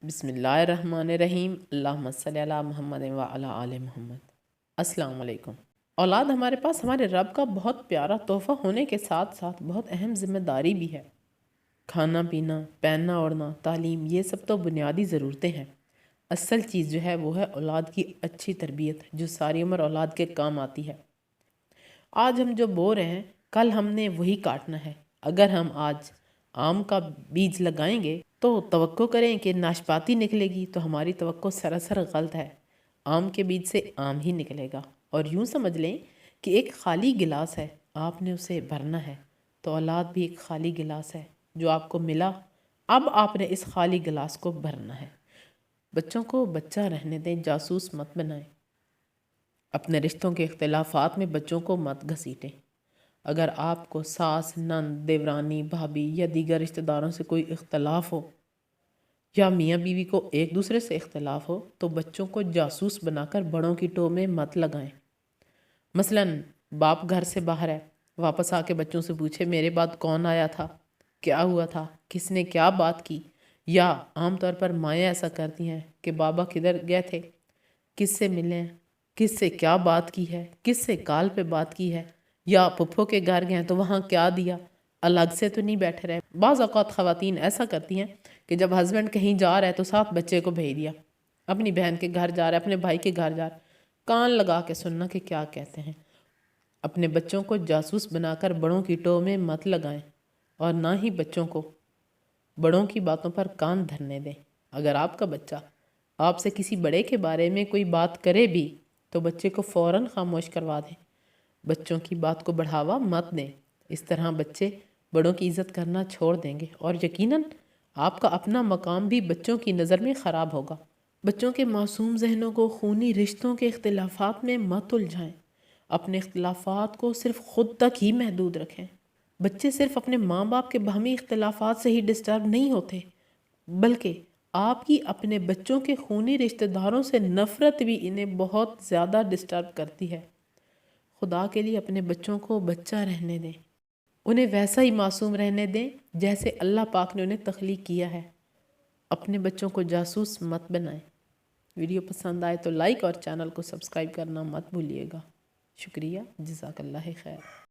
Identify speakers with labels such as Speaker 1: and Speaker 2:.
Speaker 1: بسم اللہ الرحمن الرحیم، اللہم صلی علی محمد و علی آل محمد۔ السلام علیکم۔ اولاد ہمارے پاس ہمارے رب کا بہت پیارا تحفہ ہونے کے ساتھ ساتھ بہت اہم ذمہ داری بھی ہے۔ کھانا پینا، پہننا اوڑھنا، تعلیم، یہ سب تو بنیادی ضرورتیں ہیں۔ اصل چیز جو ہے وہ ہے اولاد کی اچھی تربیت، جو ساری عمر اولاد کے کام آتی ہے۔ آج ہم جو بو رہے ہیں کل ہم نے وہی کاٹنا ہے۔ اگر ہم آج آم کا بیج لگائیں گے تو توقع کریں کہ ناشپاتی نکلے گی، تو ہماری توقع سراسر غلط ہے۔ آم کے بیج سے آم ہی نکلے گا۔ اور یوں سمجھ لیں کہ ایک خالی گلاس ہے، آپ نے اسے بھرنا ہے، تو اولاد بھی ایک خالی گلاس ہے جو آپ کو ملا، اب آپ نے اس خالی گلاس کو بھرنا ہے۔ بچوں کو بچہ رہنے دیں، جاسوس مت بنائیں۔ اپنے رشتوں کے اختلافات میں بچوں کو مت گھسیٹیں۔ اگر آپ کو ساس، نند، دیورانی، بھابھی یا دیگر رشتہ داروں سے کوئی اختلاف ہو یا میاں بیوی کو ایک دوسرے سے اختلاف ہو تو بچوں کو جاسوس بنا کر بڑوں کی ٹو میں مت لگائیں۔ مثلاً باپ گھر سے باہر ہے، واپس آ کے بچوں سے پوچھے میرے بعد کون آیا تھا، کیا ہوا تھا، کس نے کیا بات کی۔ یا عام طور پر مائیں ایسا کرتی ہیں کہ بابا کدھر گئے تھے، کس سے ملیں، کس سے کیا بات کی ہے، کس سے کال پہ بات کی ہے، یا پھپھو کے گھر گئے تو وہاں کیا دیا، الگ سے تو نہیں بیٹھے رہے۔ بعض اوقات خواتین ایسا کرتی ہیں کہ جب ہسبینڈ کہیں جا رہا ہے تو ساتھ بچے کو بھیج دیا، اپنی بہن کے گھر جا رہا ہے، اپنے بھائی کے گھر جا رہا ہے، کان لگا کے سننا کہ کیا کہتے ہیں۔ اپنے بچوں کو جاسوس بنا کر بڑوں کی ٹو میں مت لگائیں، اور نہ ہی بچوں کو بڑوں کی باتوں پر کان دھرنے دیں۔ اگر آپ کا بچہ آپ سے کسی بڑے کے بارے میں کوئی بات کرے بھی تو بچے کو فوراً خاموش کروا دیں۔ بچوں کی بات کو بڑھاوا مت دیں، اس طرح بچے بڑوں کی عزت کرنا چھوڑ دیں گے، اور یقیناً آپ کا اپنا مقام بھی بچوں کی نظر میں خراب ہوگا۔ بچوں کے معصوم ذہنوں کو خونی رشتوں کے اختلافات میں مت الجھائیں۔ اپنے اختلافات کو صرف خود تک ہی محدود رکھیں۔ بچے صرف اپنے ماں باپ کے باہمی اختلافات سے ہی ڈسٹرب نہیں ہوتے، بلکہ آپ کی اپنے بچوں کے خونی رشتہ داروں سے نفرت بھی انہیں بہت زیادہ ڈسٹرب کرتی ہے۔ خدا کے لیے اپنے بچوں کو بچہ رہنے دیں، انہیں ویسا ہی معصوم رہنے دیں جیسے اللہ پاک نے انہیں تخلیق کیا ہے۔ اپنے بچوں کو جاسوس مت بنائیں۔ ویڈیو پسند آئے تو لائک اور چینل کو سبسکرائب کرنا مت بھولیے گا۔ شکریہ، جزاک اللہ خیر۔